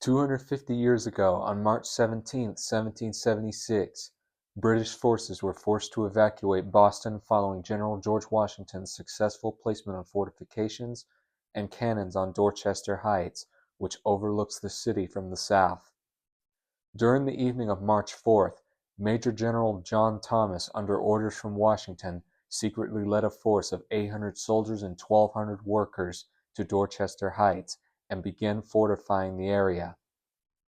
250 years ago, on March 17, 1776, British forces were forced to evacuate Boston following General George Washington's successful placement of fortifications and cannons on Dorchester Heights, which overlooks the city from the south. During the evening of March 4th, Major General John Thomas, under orders from Washington, secretly led a force of 800 soldiers and 1,200 workers to Dorchester Heights and began fortifying the area.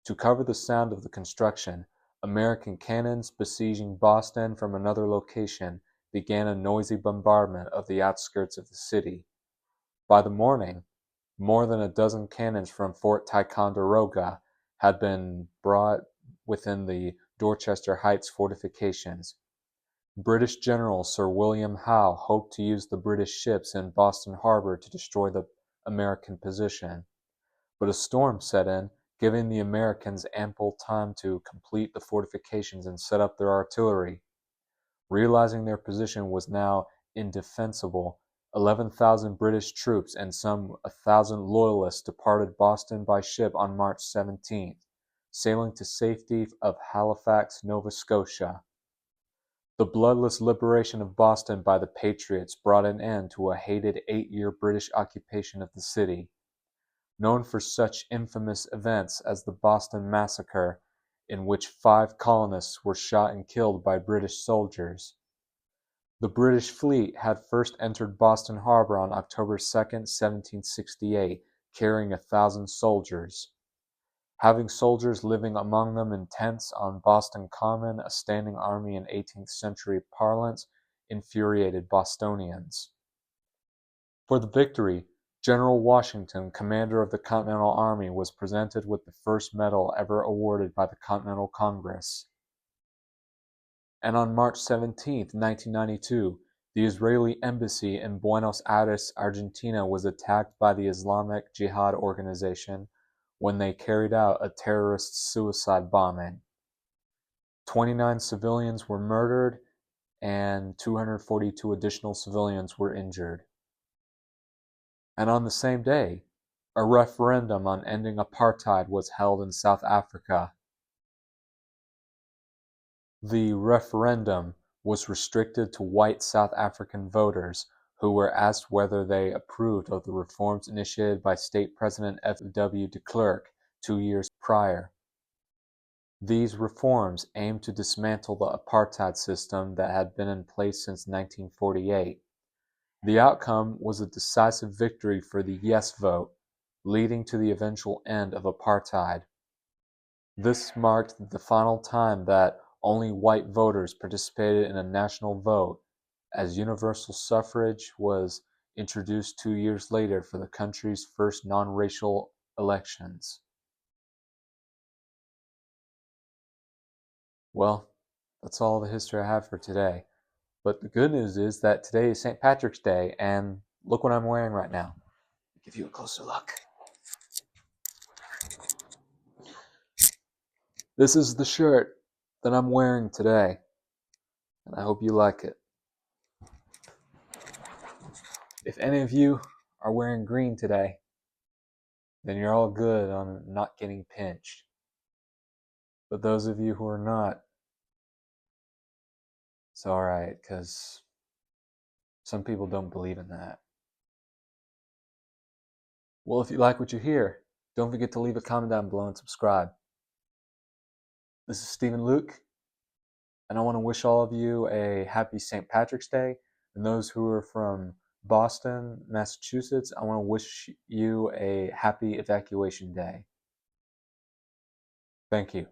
To cover the sound of the construction, American cannons besieging Boston from another location began a noisy bombardment of the outskirts of the city. By the morning, more than a dozen cannons from Fort Ticonderoga had been brought within the Dorchester Heights fortifications. British General Sir William Howe hoped to use the British ships in Boston Harbor to destroy the American position, but a storm set in, giving the Americans ample time to complete the fortifications and set up their artillery. Realizing their position was now indefensible, 11,000 British troops and some 1,000 Loyalists departed Boston by ship on March 17th, sailing to safety of Halifax, Nova Scotia. The bloodless liberation of Boston by the Patriots brought an end to a hated 8-year British occupation of the city. Known for such infamous events as the Boston Massacre, in which 5 colonists were shot and killed by British soldiers. The British fleet had first entered Boston Harbor on October 2, 1768, carrying 1,000 soldiers. Having soldiers living among them in tents on Boston Common, a standing army in 18th century parlance, infuriated Bostonians. For the victory, General Washington, commander of the Continental Army, was presented with the first medal ever awarded by the Continental Congress. And on March 17, 1992, the Israeli embassy in Buenos Aires, Argentina was attacked by the Islamic Jihad organization when they carried out a terrorist suicide bombing. 29 civilians were murdered and 242 additional civilians were injured. And on the same day, a referendum on ending apartheid was held in South Africa. The referendum was restricted to white South African voters who were asked whether they approved of the reforms initiated by State President F.W. de Klerk 2 years prior. These reforms aimed to dismantle the apartheid system that had been in place since 1948. The outcome was a decisive victory for the yes vote, leading to the eventual end of apartheid. This marked the final time that only white voters participated in a national vote, as universal suffrage was introduced 2 years later for the country's first non-racial elections. Well, that's all the history I have for today. But the good news is that today is St. Patrick's Day, and look what I'm wearing right now. I'll give you a closer look. This is the shirt that I'm wearing today, and I hope you like it. If any of you are wearing green today, then you're all good on not getting pinched. But those of you who are not, it's alright, because some people don't believe in that. Well, if you like what you hear, don't forget to leave a comment down below and subscribe. This is Stephen Luke, and I want to wish all of you a happy St. Patrick's Day. And those who are from Boston, Massachusetts, I want to wish you a happy evacuation day. Thank you.